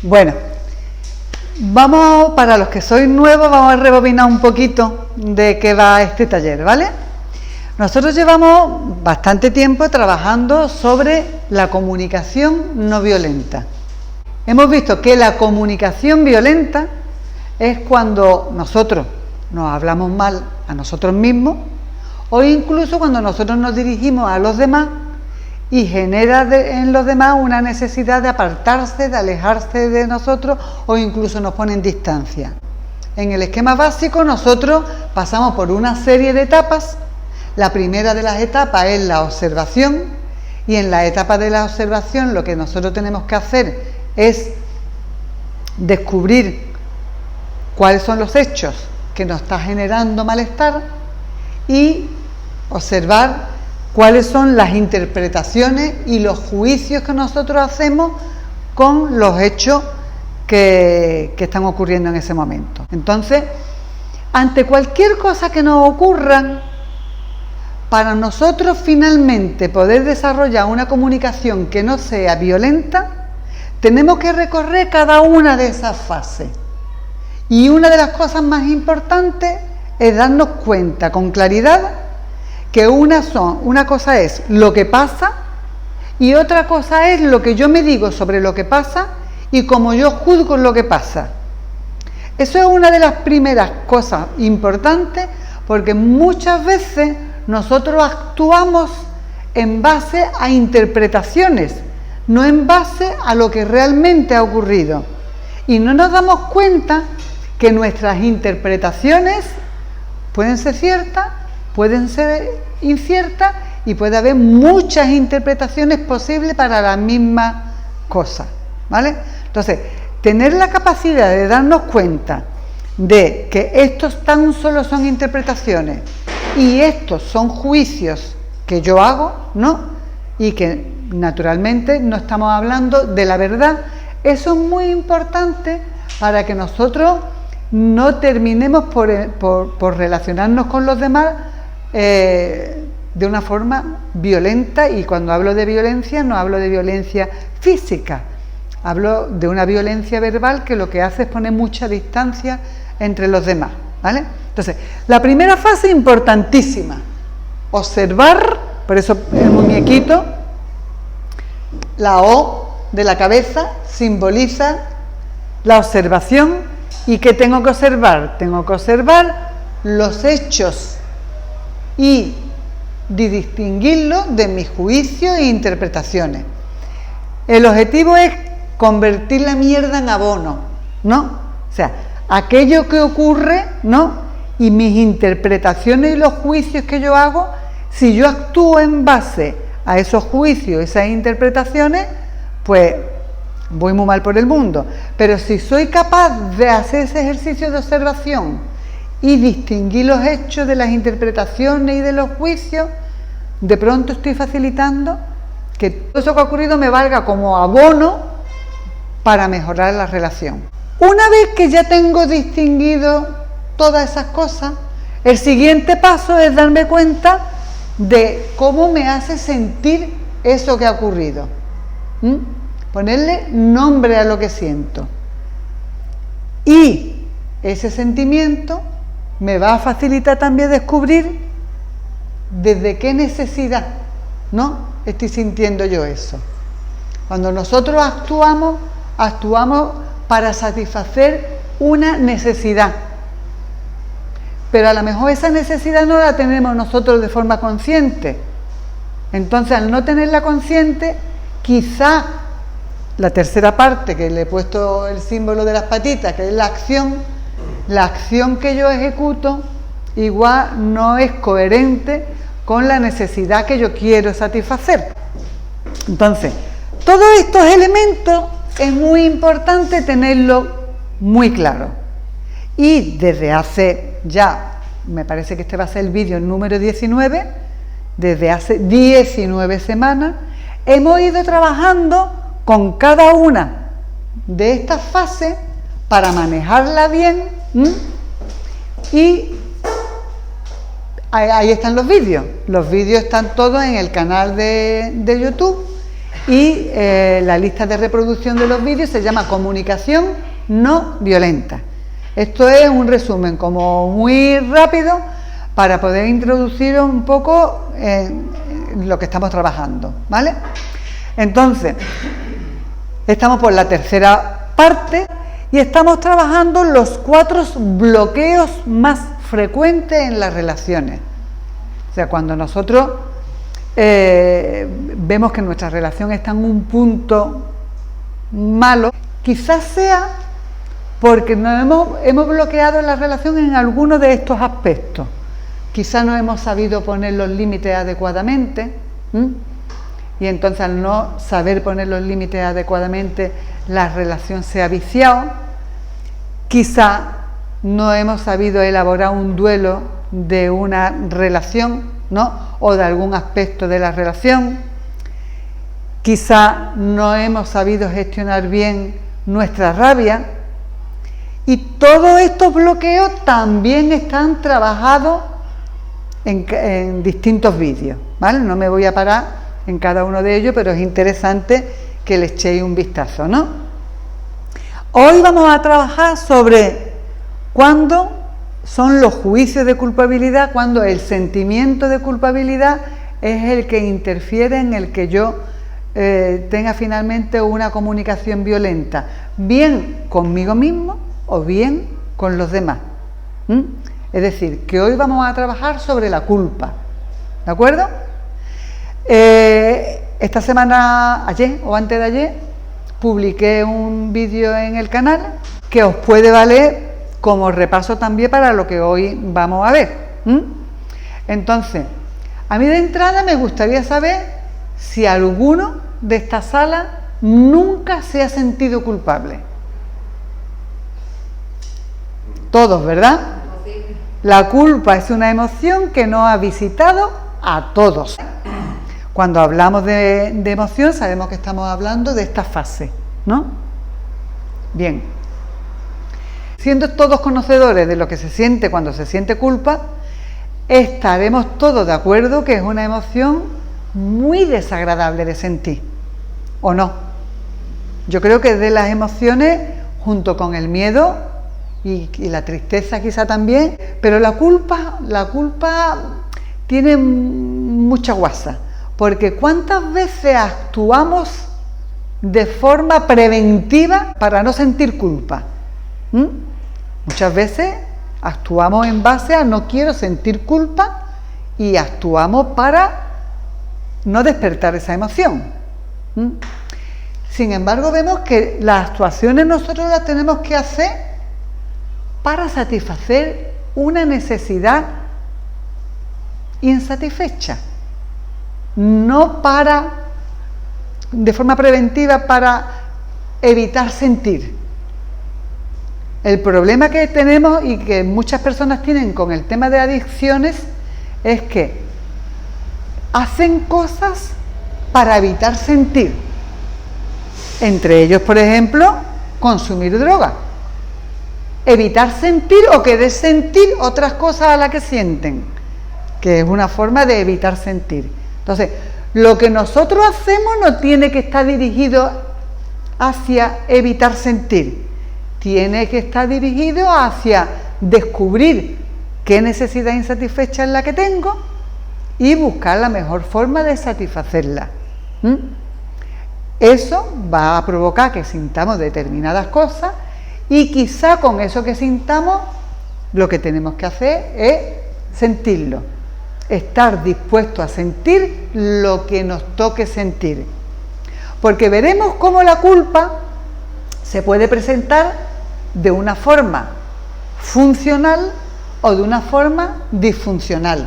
Bueno, para los que sois nuevos, vamos a rebobinar un poquito de qué va este taller, ¿vale? Nosotros llevamos bastante tiempo trabajando sobre la comunicación no violenta. Hemos visto que la comunicación violenta es cuando nosotros nos hablamos mal a nosotros mismos o incluso cuando nosotros nos dirigimos a los demás y genera en los demás una necesidad de apartarse, de alejarse de nosotros o incluso nos pone en distancia. En el esquema básico nosotros pasamos por una serie de etapas. La primera de las etapas es la observación y en la etapa de la observación lo que nosotros tenemos que hacer es descubrir cuáles son los hechos que nos está generando malestar y observar cuáles son las interpretaciones y los juicios que nosotros hacemos con los hechos que están ocurriendo en ese momento. Entonces, ante cualquier cosa que nos ocurra, para nosotros finalmente poder desarrollar una comunicación que no sea violenta, tenemos que recorrer cada una de esas fases. Y una de las cosas más importantes es darnos cuenta con claridad que una cosa es lo que pasa y otra cosa es lo que yo me digo sobre lo que pasa y cómo yo juzgo lo que pasa. Eso es una de las primeras cosas importantes porque muchas veces nosotros actuamos en base a interpretaciones, no en base a lo que realmente ha ocurrido. Y no nos damos cuenta que nuestras interpretaciones pueden ser ciertas, pueden ser inciertas y puede haber muchas interpretaciones posibles para la misma cosa, ¿vale? Entonces, tener la capacidad de darnos cuenta de que estos tan solo son interpretaciones y estos son juicios que yo hago, ¿no? Y que naturalmente no estamos hablando de la verdad. Eso es muy importante para que nosotros no terminemos por relacionarnos con los demás de una forma violenta, y cuando hablo de violencia no hablo de violencia física, hablo de una violencia verbal que lo que hace es poner mucha distancia entre los demás, ¿vale? Entonces, la primera fase importantísima, observar, por eso el muñequito, la O de la cabeza simboliza la observación. ¿Y qué tengo que observar? Tengo que observar los hechos y de distinguirlos de mis juicios e interpretaciones. El objetivo es convertir la mierda en abono, ¿no? O sea, aquello que ocurre, ¿no? Y mis interpretaciones y los juicios que yo hago, si yo actúo en base a esos juicios, esas interpretaciones, pues voy muy mal por el mundo. Pero si soy capaz de hacer ese ejercicio de observación y distinguir los hechos de las interpretaciones y de los juicios, de pronto estoy facilitando que todo eso que ha ocurrido me valga como abono para mejorar la relación. Una vez que ya tengo distinguido todas esas cosas, el siguiente paso es darme cuenta de cómo me hace sentir eso que ha ocurrido. Ponerle nombre a lo que siento. Y ese sentimiento me va a facilitar también descubrir desde qué necesidad, ¿no?, estoy sintiendo yo eso. Cuando nosotros actuamos para satisfacer una necesidad. Pero a lo mejor esa necesidad no la tenemos nosotros de forma consciente. Entonces, al no tenerla consciente, quizá la tercera parte, que le he puesto el símbolo de las patitas, que es la acción que yo ejecuto, igual no es coherente con la necesidad que yo quiero satisfacer. Entonces, todos estos elementos es muy importante tenerlo muy claro. Y desde hace ya, me parece que este va a ser el vídeo número 19, desde hace 19 semanas, hemos ido trabajando con cada una de estas fases para manejarla bien. Y ahí están los vídeos están todos en el canal de YouTube y la lista de reproducción de los vídeos se llama Comunicación no violenta. Esto es un resumen como muy rápido para poder introducir un poco en lo que estamos trabajando, ¿vale? Entonces, estamos por la tercera parte y estamos trabajando los 4 bloqueos más frecuentes en las relaciones. O sea, cuando nosotros vemos que nuestra relación está en un punto malo, quizás sea porque hemos bloqueado la relación en alguno de estos aspectos. Quizás no hemos sabido poner los límites adecuadamente, y entonces al no saber poner los límites adecuadamente, la relación se ha viciado. Quizás no hemos sabido elaborar un duelo de una relación, ¿no? O de algún aspecto de la relación. Quizás no hemos sabido gestionar bien nuestra rabia. Y todos estos bloqueos también están trabajados en distintos vídeos, ¿vale? No me voy a parar en cada uno de ellos, pero es interesante que le echéis un vistazo, ¿no? Hoy vamos a trabajar sobre cuándo son los juicios de culpabilidad, cuando el sentimiento de culpabilidad es el que interfiere en el que yo tenga finalmente una comunicación violenta, bien conmigo mismo o bien con los demás. Es decir, que hoy vamos a trabajar sobre la culpa, ¿de acuerdo? Esta semana, ayer o antes de ayer, publiqué un vídeo en el canal que os puede valer como repaso también para lo que hoy vamos a ver. Entonces, a mí de entrada me gustaría saber si alguno de esta sala nunca se ha sentido culpable. Todos, ¿verdad? La culpa es una emoción que nos ha visitado a todos. Cuando hablamos de emoción sabemos que estamos hablando de esta fase, ¿no? Bien. Siendo todos conocedores de lo que se siente cuando se siente culpa, estaremos todos de acuerdo que es una emoción muy desagradable de sentir, ¿o no? Yo creo que es de las emociones, junto con el miedo y la tristeza quizá también, pero la culpa tiene mucha guasa, porque ¿cuántas veces actuamos de forma preventiva para no sentir culpa? Muchas veces actuamos en base a no quiero sentir culpa y actuamos para no despertar esa emoción. Sin embargo, vemos que las actuaciones nosotros las tenemos que hacer para satisfacer una necesidad insatisfecha, no de forma preventiva para evitar sentir. El problema que tenemos y que muchas personas tienen con el tema de adicciones es que hacen cosas para evitar sentir. Entre ellos, por ejemplo, consumir droga. Evitar sentir o querer sentir otras cosas a las que sienten, que es una forma de evitar sentir. Entonces, lo que nosotros hacemos no tiene que estar dirigido hacia evitar sentir, tiene que estar dirigido hacia descubrir qué necesidad insatisfecha es la que tengo y buscar la mejor forma de satisfacerla. Eso va a provocar que sintamos determinadas cosas y quizá con eso que sintamos lo que tenemos que hacer es sentirlo, estar dispuesto a sentir lo que nos toque sentir, porque veremos cómo la culpa se puede presentar de una forma funcional o de una forma disfuncional.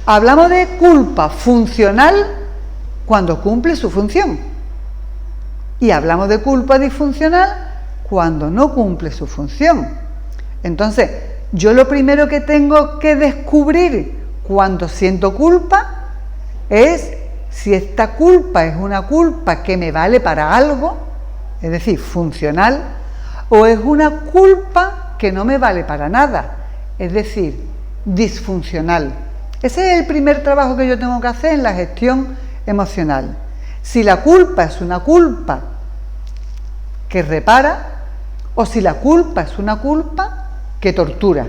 Hablamos de culpa funcional cuando cumple su función y hablamos de culpa disfuncional cuando no cumple su función. Entonces, yo lo primero que tengo que descubrir cuando siento culpa es si esta culpa es una culpa que me vale para algo, es decir, funcional, o es una culpa que no me vale para nada, es decir, disfuncional. Ese es el primer trabajo que yo tengo que hacer en la gestión emocional. Si la culpa es una culpa que repara, o si la culpa es una culpa que tortura.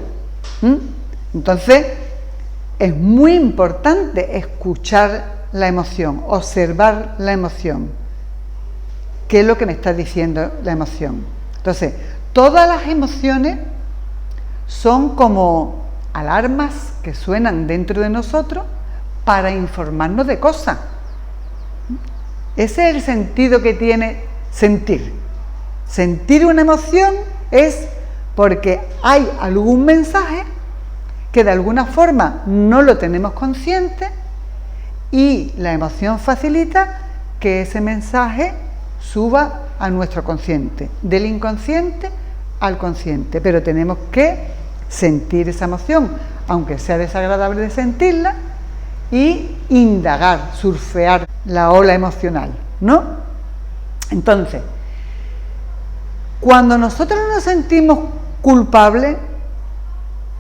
Entonces, es muy importante escuchar la emoción, observar la emoción. ¿Qué es lo que me está diciendo la emoción? Entonces, todas las emociones son como alarmas que suenan dentro de nosotros para informarnos de cosas. Ese es el sentido que tiene sentir. Sentir una emoción es porque hay algún mensaje que de alguna forma no lo tenemos consciente y la emoción facilita que ese mensaje suba a nuestro consciente, del inconsciente al consciente, pero tenemos que sentir esa emoción, aunque sea desagradable de sentirla, y indagar, surfear la ola emocional, ¿no? Entonces, cuando nosotros nos sentimos culpables,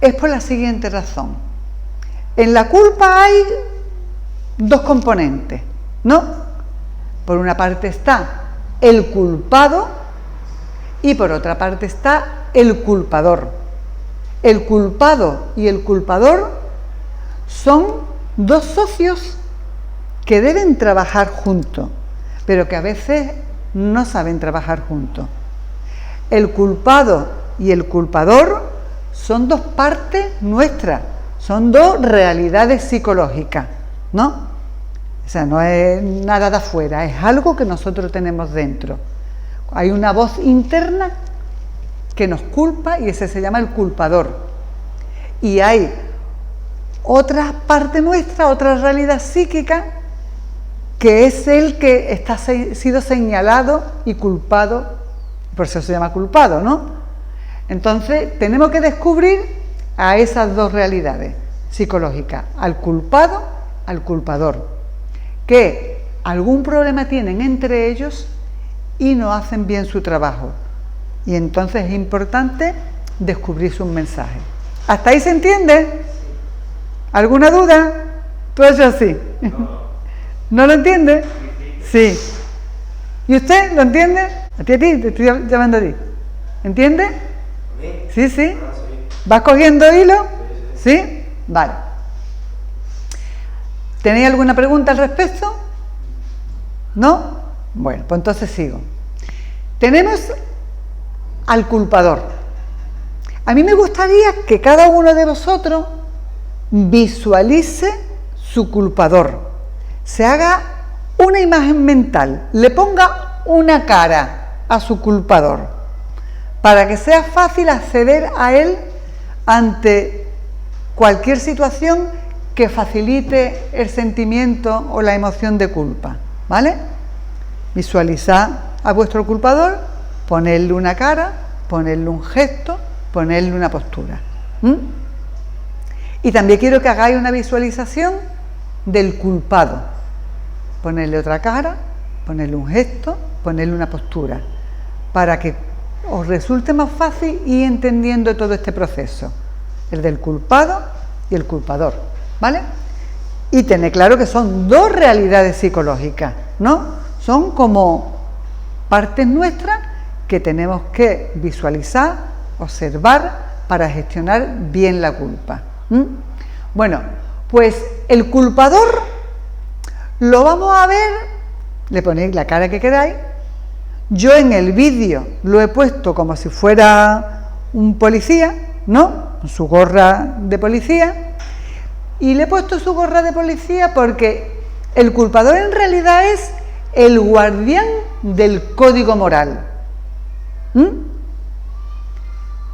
es por la siguiente razón. En la culpa hay dos componentes, ¿no? Por una parte está el culpado y por otra parte está el culpador. El culpado y el culpador son dos socios que deben trabajar juntos, pero que a veces no saben trabajar juntos. El culpado y el culpador son dos partes nuestras, son dos realidades psicológicas, ¿no? O sea, no es nada de afuera, es algo que nosotros tenemos dentro. Hay una voz interna que nos culpa y ese se llama el culpador. Y hay otra parte nuestra, otra realidad psíquica, que es el que está sido señalado y culpado, por eso se llama culpado, ¿no? Entonces, tenemos que descubrir a esas dos realidades psicológicas, al culpado, al culpador, que algún problema tienen entre ellos y no hacen bien su trabajo. Y entonces es importante descubrir sus mensajes. ¿Hasta ahí se entiende? ¿Alguna duda? Pues yo sí. ¿No lo entiende? Sí. ¿Y usted lo entiende? A ti, te estoy llamando a ti. ¿Entiende? Sí, sí. ¿Vas cogiendo hilo? ¿Sí? Vale. ¿Tenéis alguna pregunta al respecto? ¿No? Bueno, pues entonces sigo. Tenemos al culpador. A mí me gustaría que cada uno de vosotros visualice su culpador, se haga una imagen mental, le ponga una cara a su culpador, para que sea fácil acceder a él ante cualquier situación que facilite el sentimiento o la emoción de culpa, ¿vale? Visualizad a vuestro culpador, ponerle una cara, ponerle un gesto, ponerle una postura. Y también quiero que hagáis una visualización del culpado. Ponerle otra cara, ponerle un gesto, ponerle una postura, para que os resulte más fácil ir entendiendo todo este proceso, el del culpado y el culpador, ¿vale? Y tened claro que son dos realidades psicológicas, ¿no? Son como partes nuestras que tenemos que visualizar, observar, para gestionar bien la culpa. Bueno, pues el culpador lo vamos a ver, le ponéis la cara que queráis. Yo en el vídeo lo he puesto como si fuera un policía, ¿no? Con su gorra de policía. Y le he puesto su gorra de policía porque el culpador en realidad es el guardián del código moral.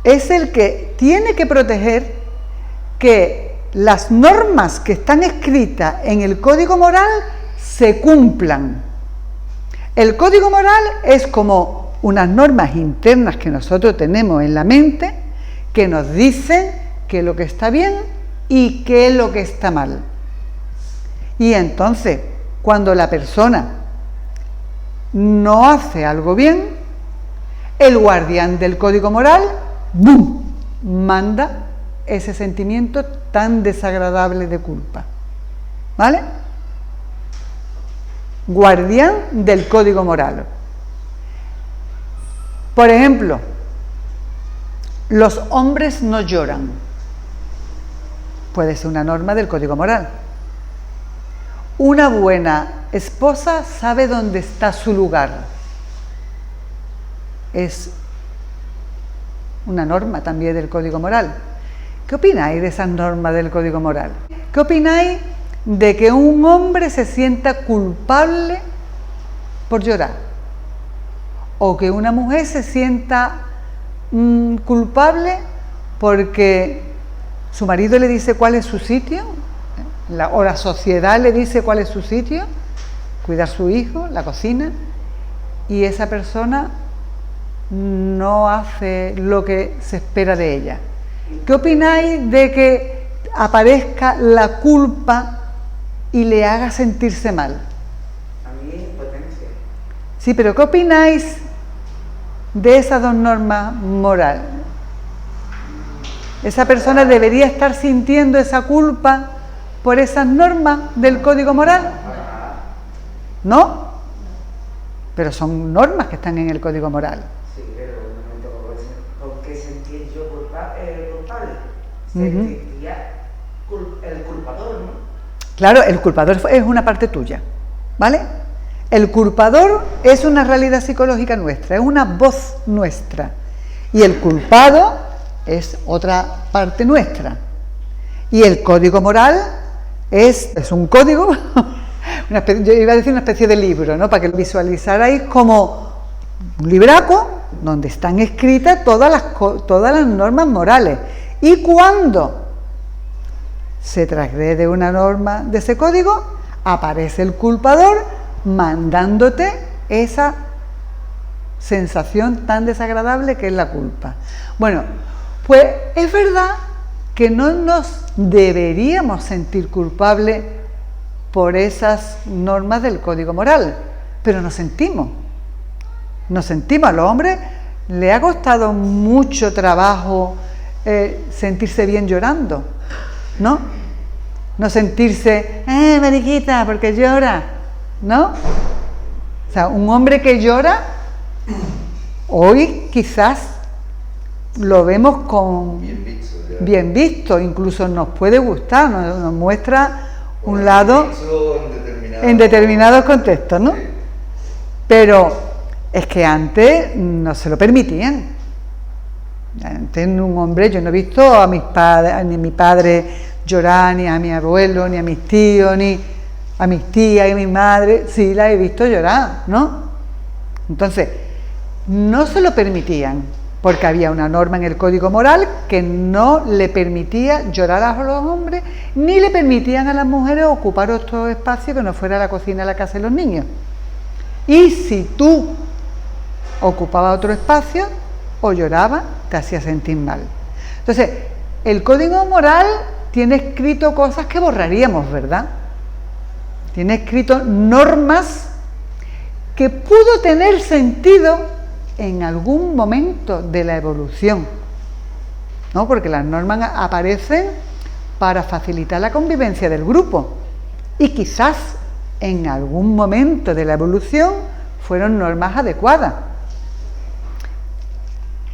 Es el que tiene que proteger que las normas que están escritas en el código moral se cumplan. El código moral es como unas normas internas que nosotros tenemos en la mente que nos dicen qué es lo que está bien y qué es lo que está mal. Y entonces, cuando la persona no hace algo bien, el guardián del código moral, ¡bum!, manda ese sentimiento tan desagradable de culpa. ¿Vale? guardián del código moral. Por ejemplo, los hombres no lloran. Puede ser una norma del código moral. Una buena esposa sabe dónde está su lugar. Es una norma también del código moral. ¿Qué opináis de esas normas del código moral? ¿Qué opináis de que un hombre se sienta culpable por llorar? O que una mujer se sienta culpable porque su marido le dice cuál es su sitio, o la sociedad le dice cuál es su sitio, cuidar a su hijo, la cocina, y esa persona no hace lo que se espera de ella. ¿Qué opináis de que aparezca la culpa y le haga sentirse mal? A mí es impotencia. Sí, pero ¿qué opináis de esas dos normas morales? Esa persona debería estar sintiendo esa culpa por esas normas del código moral, ¿no? Pero son normas que están en el código moral. Sí, pero un momento, ¿por qué sentir yo culpable? Sentiría el culpador, ¿no? Claro, el culpador es una parte tuya, ¿vale? El culpador es una realidad psicológica nuestra, es una voz nuestra. Y el culpado es otra parte nuestra. Y el código moral es un código, yo iba a decir una especie de libro, ¿no? Para que lo visualizarais como un libraco donde están escritas todas las normas morales. Y cuando se transgrede una norma de ese código, aparece el culpador mandándote esa sensación tan desagradable que es la culpa. Bueno, pues es verdad que no nos deberíamos sentir culpables por esas normas del código moral, pero nos sentimos. A los hombres le ha costado mucho trabajo sentirse bien llorando, ¿no? No sentirse, mariquita, porque llora, ¿no? O sea, un hombre que llora, hoy quizás lo vemos con bien visto, incluso nos puede gustar, nos muestra un lado en determinados contextos, ¿no? Pero es que antes no se lo permitían. Antes un hombre, yo no he visto a mis padres, ni a mi padre llorar, ni a mi abuelo, ni a mis tíos, ni a mis tías y a mi madre, sí la he visto llorar, ¿no? Entonces, no se lo permitían, porque había una norma en el código moral que no le permitía llorar a los hombres, ni le permitían a las mujeres ocupar otro espacio que no fuera la cocina, la casa de los niños. Y si tú ocupabas otro espacio, o llorabas, te hacía sentir mal. Entonces, el código moral tiene escrito cosas que borraríamos, ¿verdad? Tiene escrito normas que pudo tener sentido en algún momento de la evolución, ¿no? Porque las normas aparecen para facilitar la convivencia del grupo y quizás en algún momento de la evolución fueron normas adecuadas.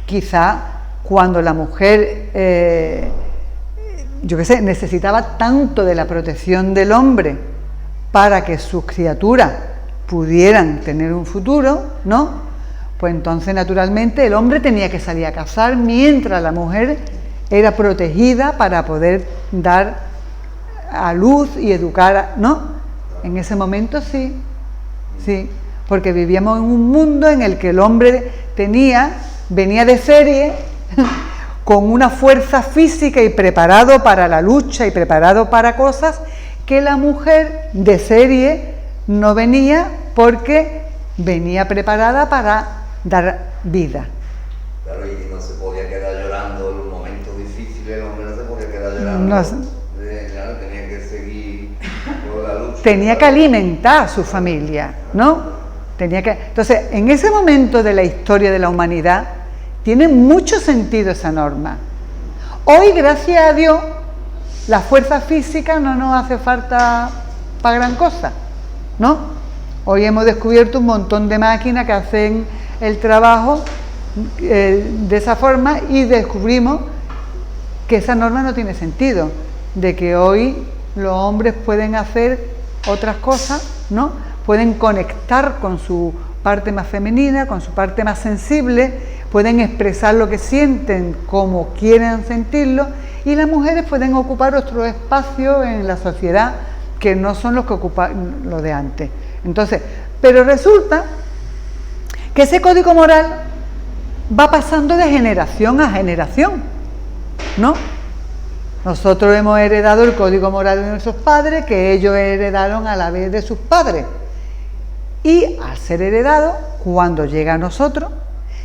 Quizá cuando la mujer, necesitaba tanto de la protección del hombre para que sus criaturas pudieran tener un futuro, ¿no? Pues entonces naturalmente el hombre tenía que salir a cazar mientras la mujer era protegida para poder dar a luz y educar, ¿no? En ese momento sí, porque vivíamos en un mundo en el que el hombre venía de serie con una fuerza física y preparado para la lucha y preparado para cosas que la mujer de serie no venía, porque venía preparada para dar vida. Claro, y no se podía quedar llorando en los momentos difíciles, el hombre no se podía quedar llorando. Claro, tenía que seguir con la lucha. Tenía que alimentar a su familia, ¿no? Entonces, en ese momento de la historia de la humanidad, tiene mucho sentido esa norma. Hoy, gracias a Dios, la fuerza física no nos hace falta para gran cosa, ¿no? Hoy hemos descubierto un montón de máquinas que hacen el trabajo de esa forma y descubrimos que esa norma no tiene sentido, de que hoy los hombres pueden hacer otras cosas, ¿no? Pueden conectar con su parte más femenina, con su parte más sensible, pueden expresar lo que sienten como quieren sentirlo, y las mujeres pueden ocupar otro espacio en la sociedad que no son los que ocupan los de antes. Entonces, pero resulta que ese código moral va pasando de generación a generación, ¿no? Nosotros hemos heredado el código moral de nuestros padres, que ellos heredaron a la vez de sus padres. Y al ser heredado, cuando llega a nosotros,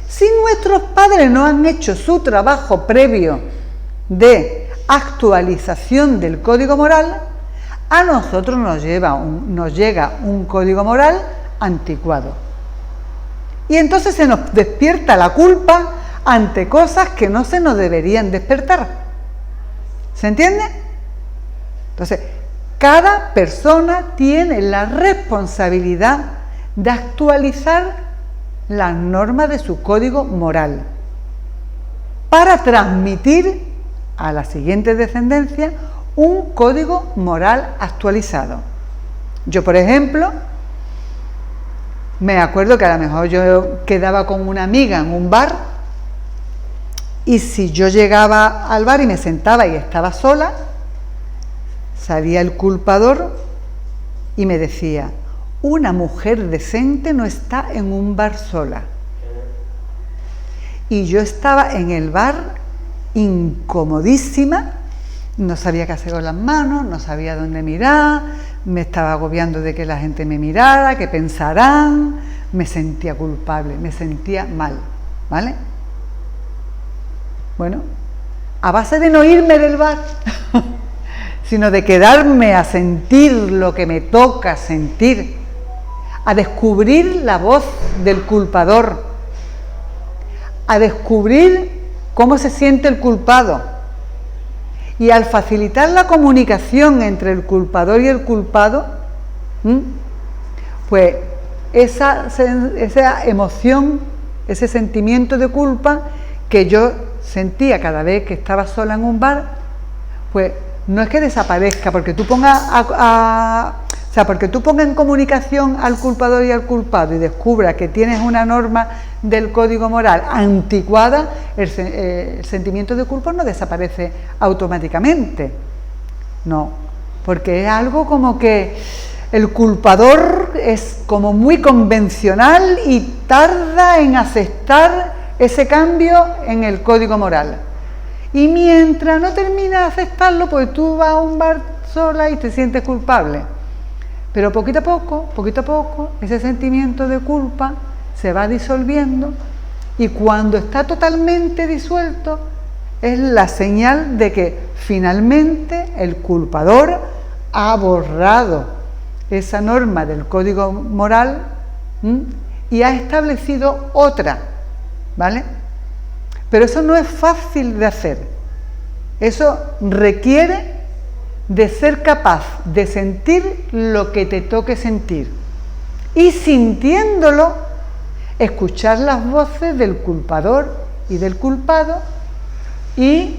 si nuestros padres no han hecho su trabajo previo de actualización del código moral, a nosotros nos llega un código moral anticuado. Y entonces se nos despierta la culpa ante cosas que no se nos deberían despertar. ¿Se entiende? Entonces, cada persona tiene la responsabilidad de actualizar las normas de su código moral para transmitir a la siguiente descendencia un código moral actualizado. Yo, por ejemplo, me acuerdo que a lo mejor yo quedaba con una amiga en un bar, y si yo llegaba al bar y me sentaba y estaba sola, salía el culpador y me decía: una mujer decente no está en un bar sola. Y yo estaba en el bar incomodísima, no sabía qué hacer con las manos, no sabía dónde mirar, me estaba agobiando de que la gente me mirara, qué pensarán, me sentía culpable, me sentía mal, ¿vale? Bueno, a base de no irme del bar, sino de quedarme a sentir lo que me toca sentir, a descubrir la voz del culpador, a descubrir cómo se siente el culpado, y al facilitar la comunicación entre el culpador y el culpado, pues esa emoción, ese sentimiento de culpa que yo sentía cada vez que estaba sola en un bar, pues no es que desaparezca, porque tú pongas porque tú pongas en comunicación al culpador y al culpado y descubras que tienes una norma del código moral anticuada, el sentimiento de culpa no desaparece automáticamente. No, porque es algo como que el culpador es como muy convencional y tarda en aceptar ese cambio en el código moral. Y mientras no termina de aceptarlo, pues tú vas a un bar sola y te sientes culpable. Pero poquito a poco, ese sentimiento de culpa se va disolviendo, y cuando está totalmente disuelto, es la señal de que finalmente el culpador ha borrado esa norma del código moral y ha establecido otra, ¿vale? Pero eso no es fácil de hacer. Eso requiere de ser capaz de sentir lo que te toque sentir, y sintiéndolo, escuchar las voces del culpador y del culpado y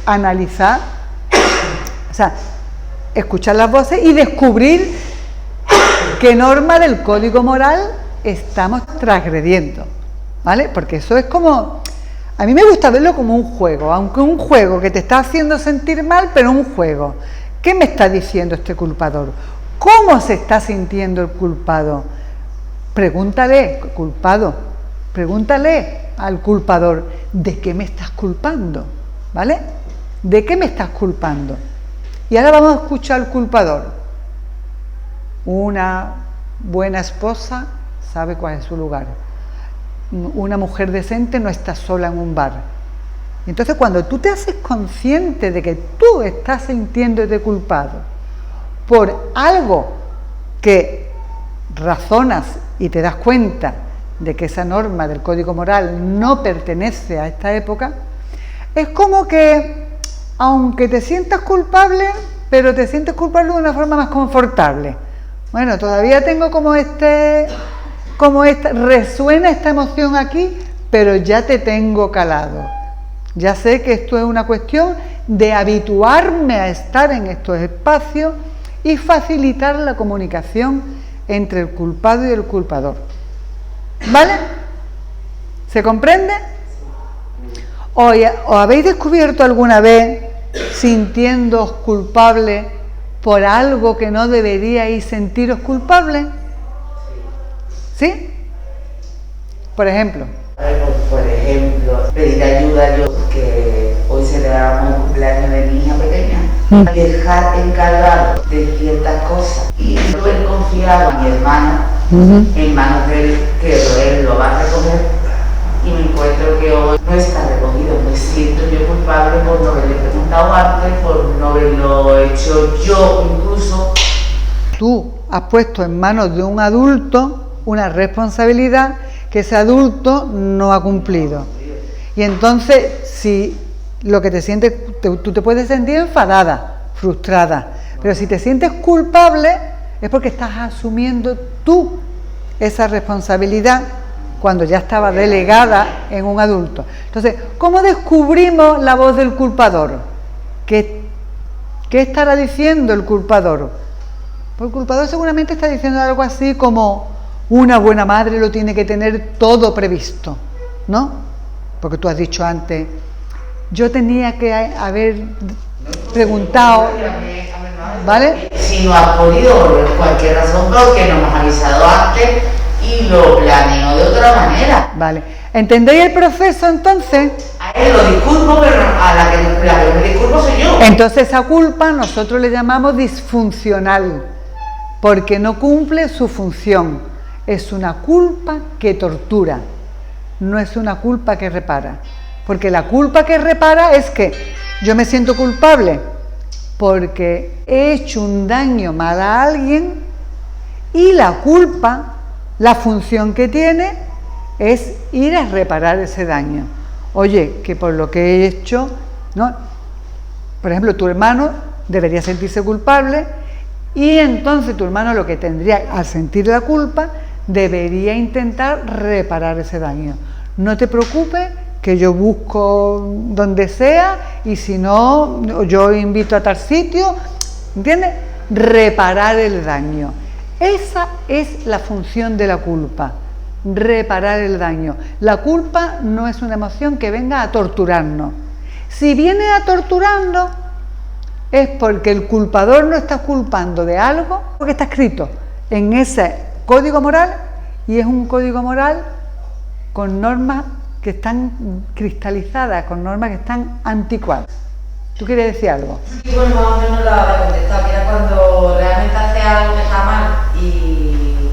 analizar, o sea, escuchar las voces y descubrir qué norma del código moral estamos transgrediendo, ¿vale? Porque eso es como... A mí me gusta verlo como un juego, aunque un juego que te está haciendo sentir mal, pero un juego. ¿Qué me está diciendo este culpador? ¿Cómo se está sintiendo el culpado? Pregúntale, culpado, pregúntale al culpador, ¿de qué me estás culpando? ¿Vale? ¿De qué me estás culpando? Y ahora vamos a escuchar al culpador. Una buena esposa sabe cuál es su lugar. Una mujer decente no está sola en un bar. Entonces, cuando tú te haces consciente de que tú estás sintiéndote culpado por algo que razonas y te das cuenta de que esa norma del código moral no pertenece a esta época, es como que, aunque te sientas culpable, pero te sientes culpable de una forma más confortable. Bueno, todavía tengo resuena esta emoción aquí, pero ya te tengo calado. Ya sé que esto es una cuestión de habituarme a estar en estos espacios y facilitar la comunicación entre el culpado y el culpador. ¿Vale? ¿Se comprende? ¿O habéis descubierto alguna vez sintiéndoos culpable por algo que no deberíais sentiros culpable? ¿Sí? Por ejemplo, pedir ayuda, yo que hoy celebramos el cumpleaños de mi hija pequeña, dejar encargado de ciertas cosas y yo he confiado a mi hermano en manos de él, que él lo va a recoger, y me encuentro que hoy no está recogido. Me siento yo culpable por no haberle preguntado antes, por no haberlo hecho yo incluso. Tú has puesto en manos de un adulto una responsabilidad que ese adulto no ha cumplido. Y entonces, si lo que te sientes, tú te puedes sentir enfadada, frustrada, pero si te sientes culpable es porque estás asumiendo tú esa responsabilidad cuando ya estaba delegada en un adulto. Entonces, ¿cómo descubrimos la voz del culpador? ¿Qué estará diciendo el culpador? Pues el culpador seguramente está diciendo algo así como: una buena madre lo tiene que tener todo previsto, ¿no? Porque tú has dicho antes, yo tenía que haber preguntado, ¿vale? Si no has podido, por cualquier razón, porque no me has avisado antes y lo planeo de otra manera. Vale. ¿Entendéis el proceso entonces? A él lo disculpo, pero a la que me disculpo soy yo. Entonces esa culpa nosotros le llamamos disfuncional, porque no cumple su función. Es una culpa que tortura, no es una culpa que repara. Porque la culpa que repara es que yo me siento culpable porque he hecho un daño mal a alguien, y la culpa, la función que tiene es ir a reparar ese daño. Oye, que por lo que he hecho, ¿no? Por ejemplo, tu hermano debería sentirse culpable, y entonces tu hermano lo que tendría, al sentir la culpa, debería intentar reparar ese daño. No te preocupes, que yo busco donde sea, y si no, yo invito a tal sitio, ¿entiendes? Reparar el daño. Esa es la función de la culpa, reparar el daño. La culpa no es una emoción que venga a torturarnos. Si viene a torturarnos, es porque el culpador no está culpando de algo que está escrito en ese código moral, y es un código moral con normas que están cristalizadas, con normas que están anticuadas. ¿Tú quieres decir algo? Sí, bueno, más o menos lo había contestado, que era cuando realmente hace algo que está mal y,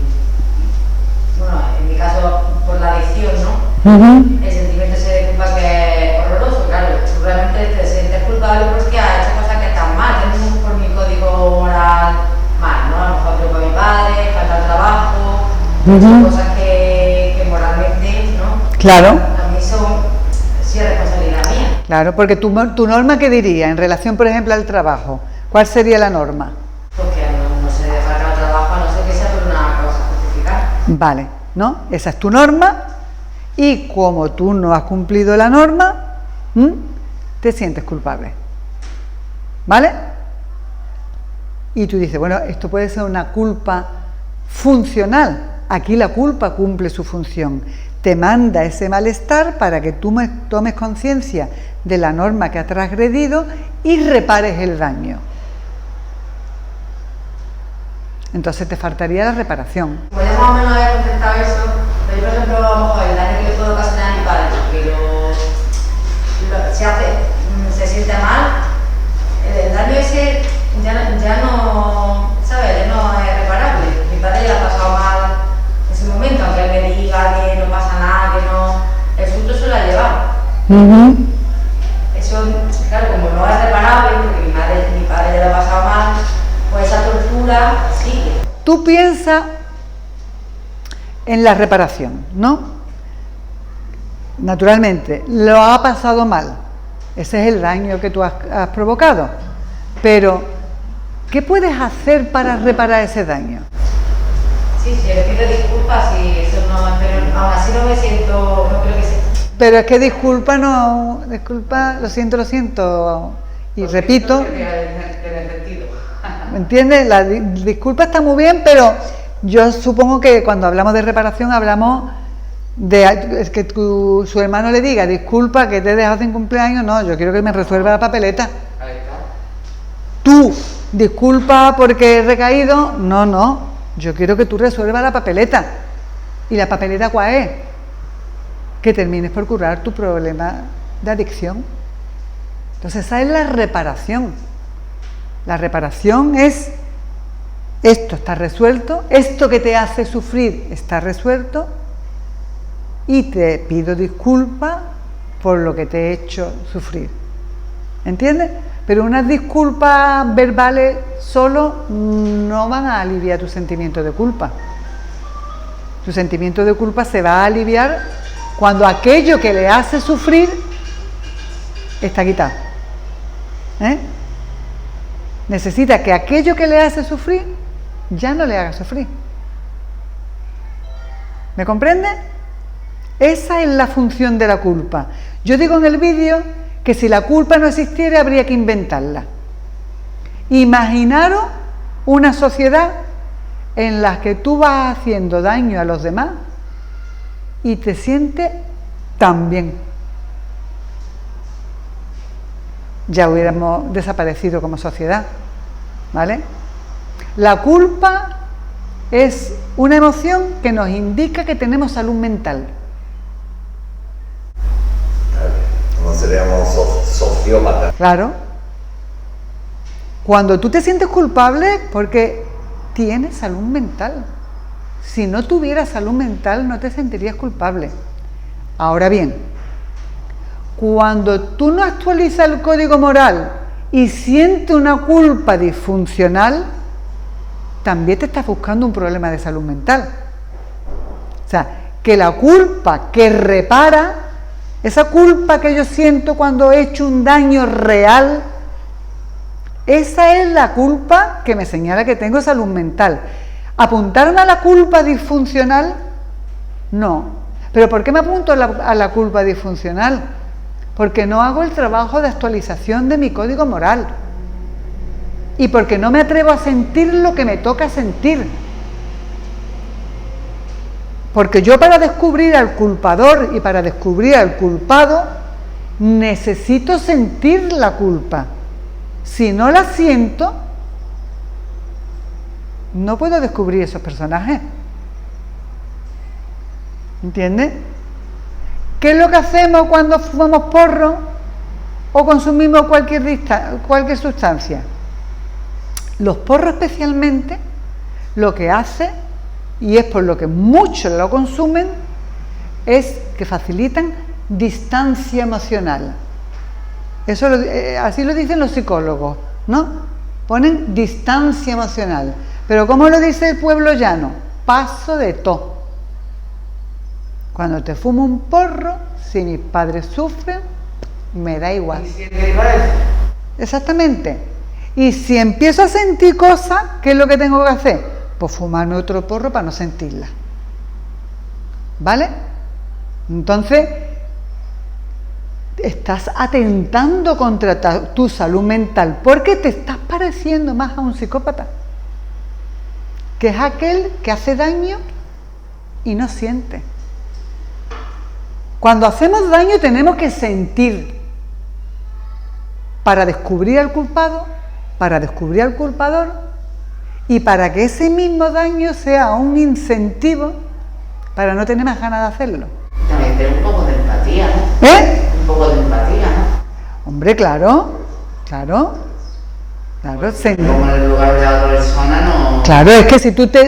bueno, en mi caso por la adicción, ¿no? El sentimiento ese de culpa que es horroroso, claro, tú realmente te sientes culpable porque has hecho cosas que están mal, tengo por mi código moral mal, ¿no? A lo mejor creo que mi padre, falta al trabajo, cosas que moralmente, ¿no? Claro. A mí son, sí, responsabilidad mía. Claro, porque tu norma, ¿qué diría en relación, por ejemplo, al trabajo? ¿Cuál sería la norma? Porque no se debe faltar al trabajo, a no ser que sea por una causa justificada. Vale, ¿no? Esa es tu norma, y como tú no has cumplido la norma, te sientes culpable. ¿Vale? Y tú dices, bueno, esto puede ser una culpa funcional. Aquí la culpa cumple su función. Te manda ese malestar para que tú tomes conciencia de la norma que has transgredido y repares el daño. Entonces te faltaría la reparación. Como ya más o menos había contestado eso, pero yo, por ejemplo, a lo mejor el daño que le puedo ocasionar a mi padre, pero se siente mal, el daño ese ya no, ¿sabes? Ya no es reparable. Mi padre ya ha pasado mal en ese momento, aunque él me diga que no pasa nada, que no, el fruto se lo ha llevado. Eso, claro, como no es reparable, porque mi padre ya lo ha pasado mal, pues esa tortura sigue. Tú piensas en la reparación, ¿no? Naturalmente, lo ha pasado mal. Ese es el daño que tú has provocado. Pero, ¿qué puedes hacer para reparar ese daño? Sí, yo le pido disculpas y eso no, pero aún así no me siento, no creo que sea. Pero es que disculpa, lo siento, y repito, ¿me entiendes? La disculpa está muy bien, pero yo supongo que cuando hablamos de reparación hablamos de que su hermano le diga, disculpa que te he dejado sin cumpleaños, no, yo quiero que me resuelva la papeleta. Tú, disculpa porque he recaído, no, yo quiero que tú resuelvas la papeleta. ¿Y la papeleta cuál es? Que termines por curar tu problema de adicción. Entonces esa es la reparación. La reparación es esto está resuelto, esto que te hace sufrir está resuelto y te pido disculpas por lo que te he hecho sufrir. ¿Entiendes? Pero unas disculpas verbales solo no van a aliviar tu sentimiento de culpa. Tu sentimiento de culpa se va a aliviar cuando aquello que le hace sufrir está quitado. Necesita que aquello que le hace sufrir ya no le haga sufrir. ¿Me comprende? Esa es la función de la culpa. Yo digo en el vídeo que si la culpa no existiera habría que inventarla. Imaginaros una sociedad en la que tú vas haciendo daño a los demás y te sientes tan bien. Ya hubiéramos desaparecido como sociedad, ¿vale? La culpa es una emoción que nos indica que tenemos salud mental. No seríamos sociópatas. Claro. Cuando tú te sientes culpable, porque tienes salud mental. Si no tuvieras salud mental, no te sentirías culpable. Ahora bien, cuando tú no actualizas el código moral y sientes una culpa disfuncional, también te estás buscando un problema de salud mental. O sea, que la culpa que repara, esa culpa que yo siento cuando he hecho un daño real, esa es la culpa que me señala que tengo salud mental. ¿Apuntarme a la culpa disfuncional? No. ¿Pero por qué me apunto a la culpa disfuncional? Porque no hago el trabajo de actualización de mi código moral. Y porque no me atrevo a sentir lo que me toca sentir. Porque yo para descubrir al culpador y para descubrir al culpado, necesito sentir la culpa. Si no la siento, no puedo descubrir esos personajes. ¿Entiendes? ¿Qué es lo que hacemos cuando fumamos porro o consumimos cualquier sustancia? Los porros especialmente, lo que hace, y es por lo que muchos lo consumen, es que facilitan distancia emocional. Eso así lo dicen los psicólogos, ¿no? Ponen distancia emocional. Pero ¿cómo lo dice el pueblo llano? Paso de todo. Cuando te fumo un porro, si mis padres sufren, me da igual. ¿Y si te igual? Exactamente. Y si empiezo a sentir cosas, ¿qué es lo que tengo que hacer? Pues fumarme otro porro para no sentirla. ¿Vale? Entonces, estás atentando contra tu salud mental porque te estás pareciendo más a un psicópata, que es aquel que hace daño y no siente. Cuando hacemos daño tenemos que sentir para descubrir al culpado, para descubrir al culpador y para que ese mismo daño sea un incentivo para no tener más ganas de hacerlo. También tener un poco de empatía, ¿no? Un poco de empatía, ¿no? Hombre, claro. Como en el lugar de la otra persona no... Claro, es que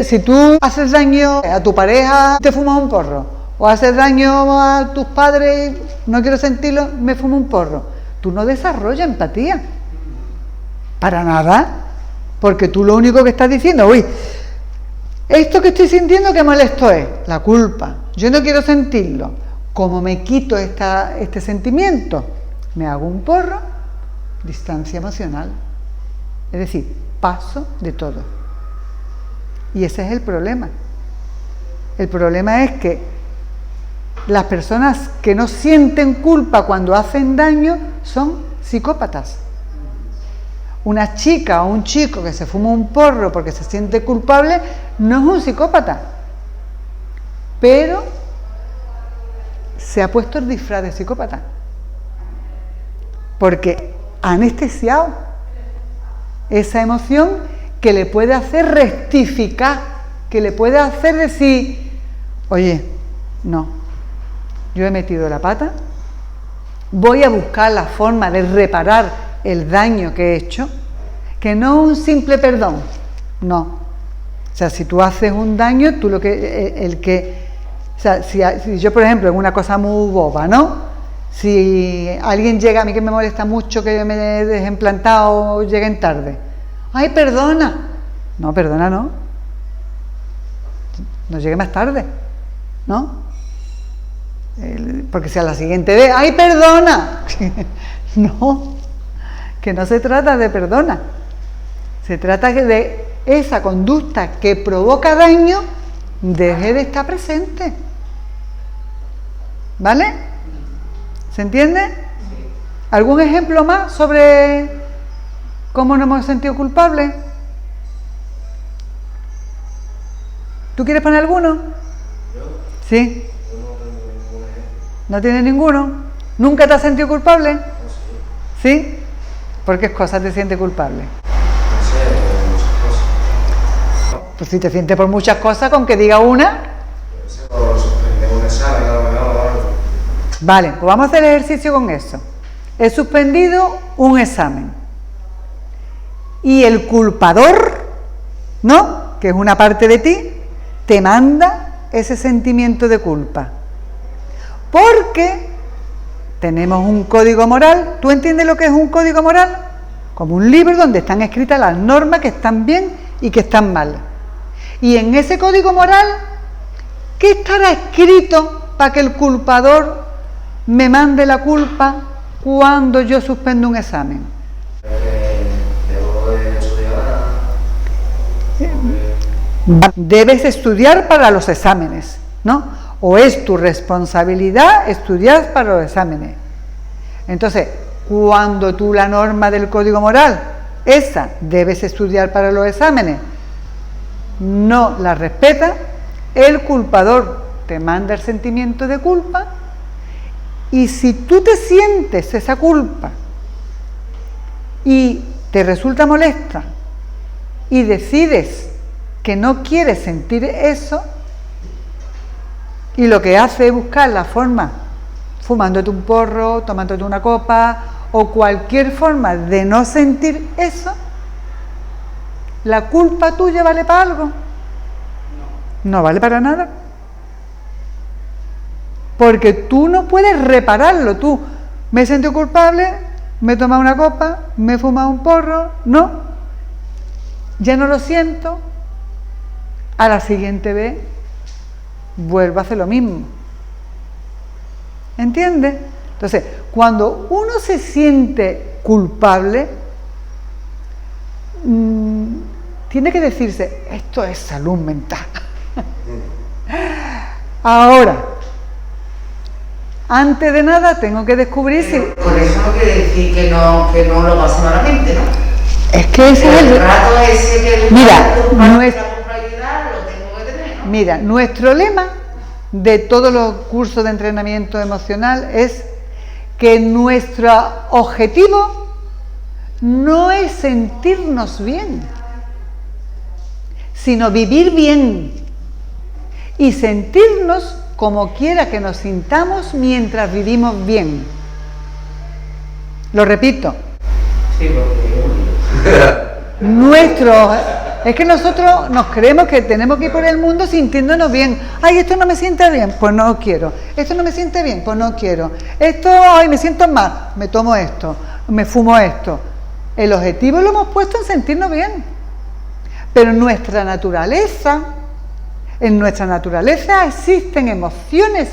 si tú haces daño a tu pareja, te fumas un porro, o haces daño a tus padres, no quiero sentirlo, me fumo un porro, tú no desarrollas empatía. Para nada. Porque tú lo único que estás diciendo, uy, esto que estoy sintiendo que molesto es la culpa. Yo no quiero sentirlo. ¿Cómo me quito este sentimiento? Me hago un porro, distancia emocional. Es decir, paso de todo. Y ese es el problema. El problema es que las personas que no sienten culpa cuando hacen daño son psicópatas. Una chica o un chico que se fuma un porro porque se siente culpable no es un psicópata, pero se ha puesto el disfraz de psicópata porque ha anestesiado esa emoción que le puede hacer rectificar, que le puede hacer decir, oye, no, yo he metido la pata, voy a buscar la forma de reparar el daño que he hecho, que no un simple perdón, no. O sea, si tú haces un daño, tú lo que, o sea, si yo, por ejemplo, en una cosa muy boba, ¿no? Si alguien llega, a mí que me molesta mucho que me dejen plantado o lleguen tarde, ¡ay, perdona! No, perdona, no. No llegue más tarde, ¿no? Porque si a la siguiente vez, ¡ay, perdona! No, que no se trata de perdona. Se trata de esa conducta que provoca daño, deje de estar presente. ¿Vale? ¿Se entiende? ¿Algún ejemplo más sobre cómo nos hemos sentido culpables? ¿Tú quieres poner alguno? ¿Sí? ¿No tienes ninguno? ¿Nunca te has sentido culpable? ¿Sí? ¿Por qué cosas te sientes culpable? No sé, muchas cosas. Pues si te sientes por muchas cosas, con que diga una. No sé, por suspender un examen, a lo mejor, o algo. Vale, pues vamos a hacer el ejercicio con eso. He suspendido un examen. Y el culpador, ¿no? Que es una parte de ti, te manda ese sentimiento de culpa. Porque tenemos un código moral. ¿Tú entiendes lo que es un código moral? Como un libro donde están escritas las normas que están bien y que están mal. Y en ese código moral, ¿qué estará escrito para que el culpador me mande la culpa cuando yo suspendo un examen? Debo de estudiar. Debes estudiar para los exámenes, ¿no? O es tu responsabilidad estudiar para los exámenes. Entonces, cuando tú la norma del código moral, esa debes estudiar para los exámenes, no la respetas, el culpador te manda el sentimiento de culpa, y si tú te sientes esa culpa y te resulta molesta y decides que no quieres sentir eso, y lo que hace es buscar la forma, fumándote un porro, tomándote una copa o cualquier forma de no sentir eso, ¿la culpa tuya vale para algo? No vale para nada. Porque tú no puedes repararlo. Tú, me he sentido culpable, me he tomado una copa, me he fumado un porro, no, ya no lo siento, a la siguiente vez vuelvo a hacer lo mismo. ¿Entiendes? Entonces, cuando uno se siente culpable, tiene que decirse, esto es salud mental. Ahora, antes de nada tengo que descubrir si... Por eso no quiere decir que no lo pase malamente, ¿no? Es que ese es el rato ese que... Mira, nuestro lema de todos los cursos de entrenamiento emocional es que nuestro objetivo no es sentirnos bien, sino vivir bien y sentirnos como quiera que nos sintamos mientras vivimos bien. Lo repito. Sí, Es que nosotros nos creemos que tenemos que ir por el mundo sintiéndonos bien. Ay, esto no me siente bien, pues no quiero. Esto no me siente bien, pues no quiero. Esto, ay, me siento mal, me tomo esto, me fumo esto. El objetivo lo hemos puesto en sentirnos bien. Pero en nuestra naturaleza existen emociones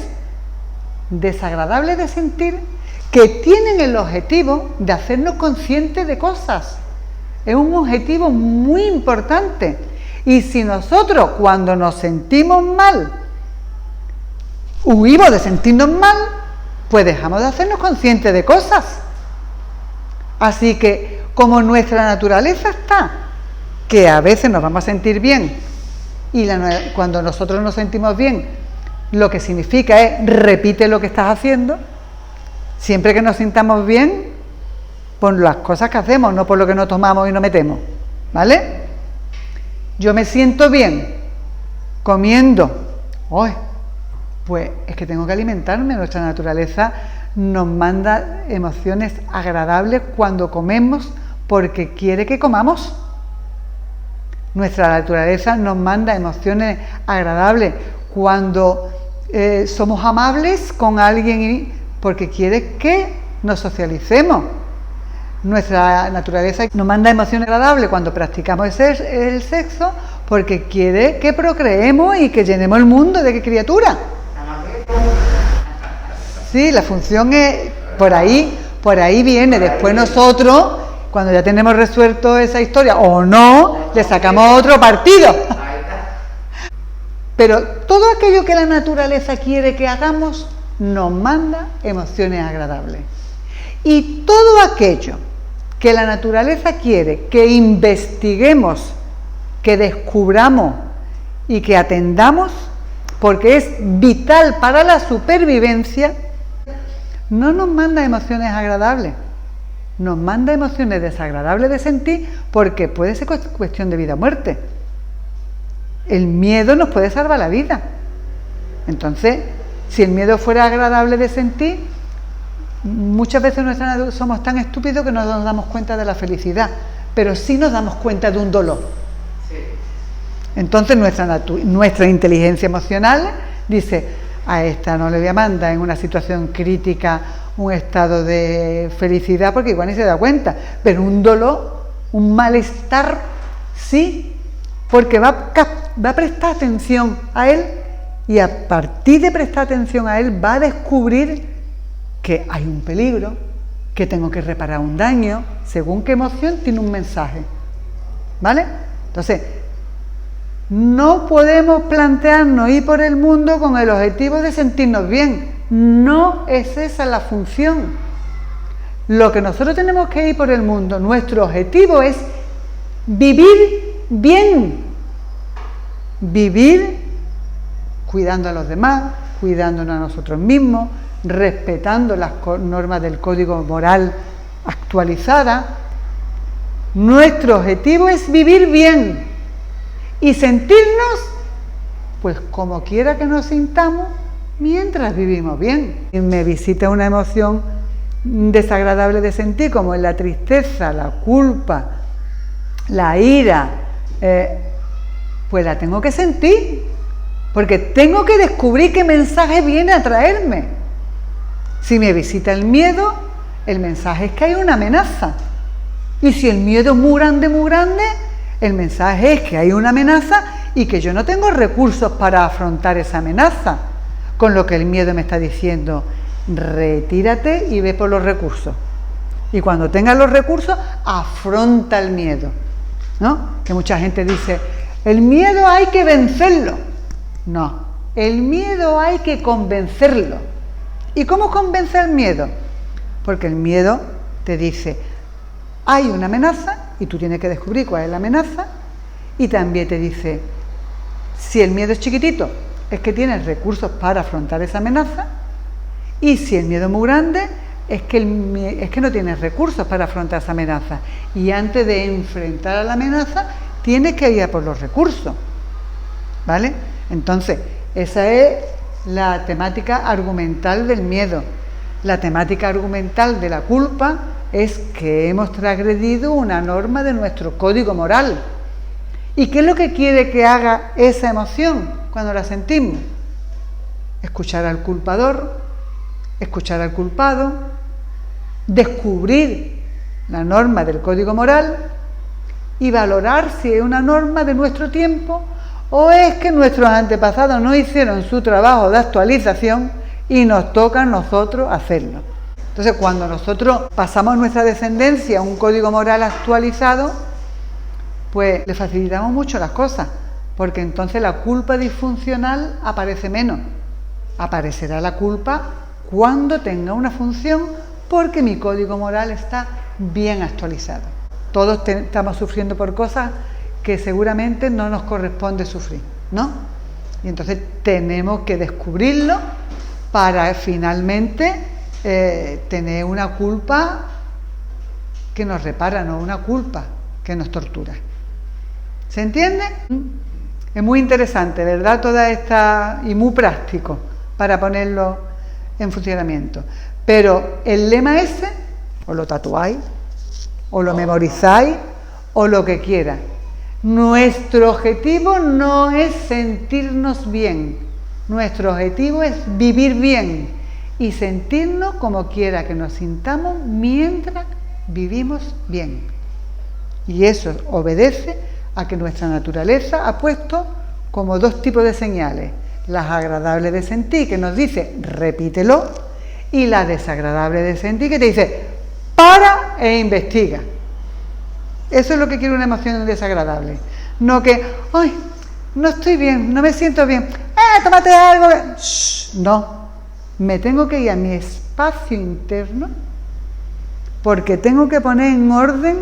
desagradables de sentir que tienen el objetivo de hacernos conscientes de cosas. Es un objetivo muy importante. Y si nosotros, cuando nos sentimos mal huimos de sentirnos mal, pues dejamos de hacernos conscientes de cosas. Así que, como nuestra naturaleza está, que a veces nos vamos a sentir bien, y cuando nosotros nos sentimos bien, lo que significa es repite lo que estás haciendo, siempre que nos sintamos bien, por las cosas que hacemos, no por lo que nos tomamos y nos metemos, ¿vale? Yo me siento bien comiendo, pues es que tengo que alimentarme. Nuestra naturaleza nos manda emociones agradables cuando comemos porque quiere que comamos. Nuestra naturaleza nos manda emociones agradables cuando somos amables con alguien porque quiere que nos socialicemos. Nuestra naturaleza nos manda emociones agradables cuando practicamos el sexo porque quiere que procreemos y que llenemos el mundo de criaturas. Sí, la función es por ahí viene. Después nosotros, cuando ya tenemos resuelto esa historia o no, le sacamos otro partido. Pero todo aquello que la naturaleza quiere que hagamos nos manda emociones agradables. Y todo aquello que la naturaleza quiere que investiguemos, que descubramos y que atendamos, porque es vital para la supervivencia, no nos manda emociones agradables, nos manda emociones desagradables de sentir, porque puede ser cuestión de vida o muerte. El miedo nos puede salvar la vida. Entonces, si el miedo fuera agradable de sentir, muchas veces somos tan estúpidos que no nos damos cuenta de la felicidad, pero sí nos damos cuenta de un dolor. Sí. Entonces nuestra inteligencia emocional dice, a esta no le voy a mandar en una situación crítica un estado de felicidad porque igual ni se da cuenta, pero un dolor, un malestar, sí, porque va a prestar atención a él y a partir de prestar atención a él va a descubrir que hay un peligro, que tengo que reparar un daño, según qué emoción tiene un mensaje, ¿vale? Entonces, no podemos plantearnos ir por el mundo con el objetivo de sentirnos bien, no es esa la función. Lo que nosotros tenemos que ir por el mundo, nuestro objetivo es vivir bien, vivir cuidando a los demás, cuidándonos a nosotros mismos, respetando las normas del código moral actualizada. Nuestro objetivo es vivir bien y sentirnos pues como quiera que nos sintamos mientras vivimos bien. Si me visita una emoción desagradable de sentir, como es la tristeza, la culpa, la ira, pues la tengo que sentir, porque tengo que descubrir qué mensaje viene a traerme. Si me visita el miedo, el mensaje es que hay una amenaza. Y si el miedo es muy grande, el mensaje es que hay una amenaza y que yo no tengo recursos para afrontar esa amenaza. Con lo que el miedo me está diciendo, retírate y ve por los recursos. Y cuando tengas los recursos, afronta el miedo, ¿no? Que mucha gente dice, el miedo hay que vencerlo. No, el miedo hay que convencerlo. ¿Y cómo convence el miedo? Porque el miedo te dice, hay una amenaza y tú tienes que descubrir cuál es la amenaza, y también te dice, si el miedo es chiquitito, es que tienes recursos para afrontar esa amenaza, y si el miedo es muy grande, es que no tienes recursos para afrontar esa amenaza, y antes de enfrentar a la amenaza, tienes que ir a por los recursos, ¿vale? Entonces, esa es la temática argumental del miedo. La temática argumental de la culpa es que hemos transgredido una norma de nuestro código moral. ¿Y qué es lo que quiere que haga esa emoción cuando la sentimos? Escuchar al culpador, escuchar al culpado, descubrir la norma del código moral y valorar si es una norma de nuestro tiempo o es que nuestros antepasados no hicieron su trabajo de actualización y nos toca a nosotros hacerlo. Entonces, cuando nosotros pasamos nuestra descendencia a un código moral actualizado, pues le facilitamos mucho las cosas, porque entonces la culpa disfuncional aparece menos. aparecerá la culpa cuando tenga una función, porque mi código moral está bien actualizado. Todos estamos sufriendo por cosas que seguramente no nos corresponde sufrir, ¿no? Y entonces tenemos que descubrirlo para finalmente tener una culpa que nos repara, no una culpa que nos tortura. ¿Se entiende? Es muy interesante, ¿verdad? Toda esta, y muy práctico para ponerlo en funcionamiento. Pero el lema ese, o lo tatuáis, o lo memorizáis, o lo que quieras. Nuestro objetivo no es sentirnos bien. Nuestro objetivo es vivir bien y sentirnos como quiera que nos sintamos mientras vivimos bien. Y eso obedece a que nuestra naturaleza ha puesto como dos tipos de señales: las agradables de sentir, que nos dice repítelo, y las desagradables de sentir, que te dice para e investiga. Eso es lo que quiere una emoción desagradable. No que, ay, no estoy bien, no me siento bien, tómate algo. Shh, no, me tengo que ir a mi espacio interno porque tengo que poner en orden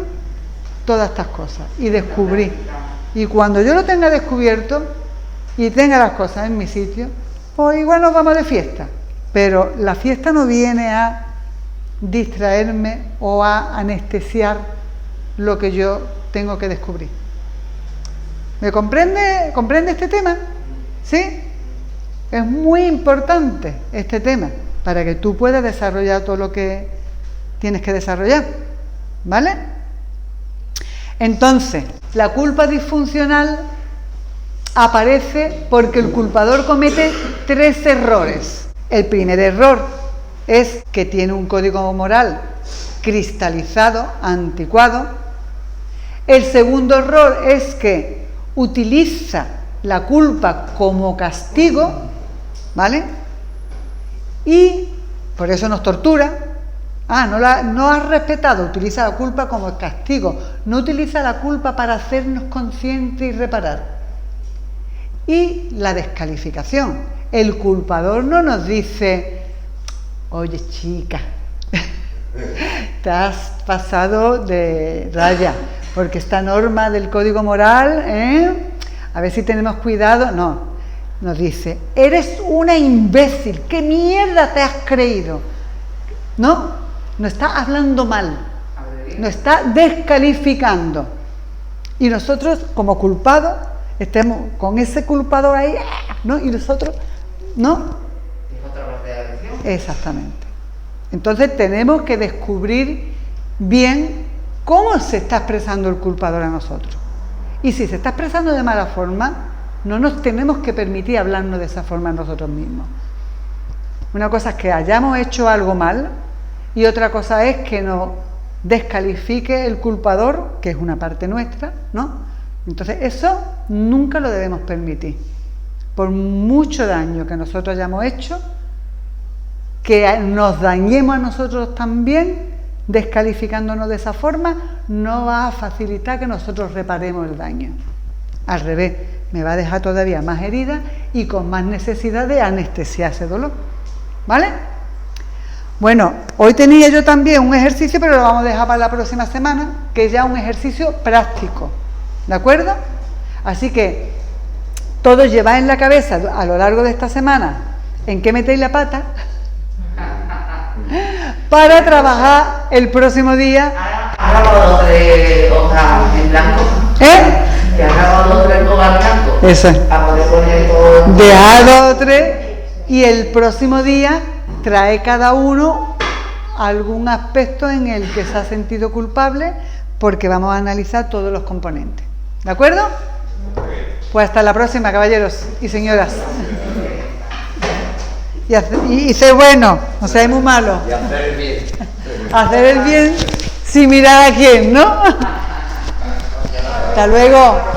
todas estas cosas y descubrir. Y cuando yo lo tenga descubierto y tenga las cosas en mi sitio, pues igual nos vamos de fiesta. Pero la fiesta no viene a distraerme o a anestesiar lo que yo tengo que descubrir. ¿Me comprende? ¿Comprende este tema? ¿Sí? Es muy importante este tema para que tú puedas desarrollar todo lo que tienes que desarrollar. ¿Vale? Entonces, la culpa disfuncional aparece porque el culpador comete 3 errores. El primer error es que tiene un código moral cristalizado, anticuado. El segundo error es que utiliza la culpa como castigo, ¿vale? Y por eso nos tortura. No has respetado, utiliza la culpa como castigo, no utiliza la culpa para hacernos conscientes y reparar. Y la descalificación. El culpador no nos dice, oye chica, te has pasado de raya, porque esta norma del código moral, a ver si tenemos cuidado. No, nos dice, eres una imbécil, ¿qué mierda te has creído? No está hablando mal, nos está descalificando. Y nosotros, como culpados, estemos con ese culpador ahí, ¿no? Y nosotros, ¿no? Es otra parte de la lección. Exactamente. Entonces tenemos que descubrir bien cómo se está expresando el culpador a nosotros. Y si se está expresando de mala forma, no nos tenemos que permitir hablarnos de esa forma a nosotros mismos. Una cosa es que hayamos hecho algo mal y otra cosa es que nos descalifique el culpador, que es una parte nuestra, ¿no? Entonces eso nunca lo debemos permitir. Por mucho daño que nosotros hayamos hecho, que nos dañemos a nosotros también, descalificándonos de esa forma, no va a facilitar que nosotros reparemos el daño. Al revés, me va a dejar todavía más herida y con más necesidad de anestesiar ese dolor. ¿Vale? Bueno, hoy tenía yo también un ejercicio, pero lo vamos a dejar para la próxima semana, que es ya un ejercicio práctico. ¿De acuerdo? Así que todos lleváis en la cabeza a lo largo de esta semana en qué metéis la pata para trabajar el próximo día. ¿Has grabado 3 hojas en blanco? ¿Te has grabado 3 hojas en blanco? Eso es. Para poder poner todo. Deja 2 o 3 y el próximo día trae cada uno algún aspecto en el que se ha sentido culpable, porque vamos a analizar todos los componentes. ¿De acuerdo? Pues hasta la próxima, caballeros y señoras. Y ser bueno, no seáis muy malos. Y hacer el bien. Hacer el bien sin mirar a quién, ¿no? Hasta luego.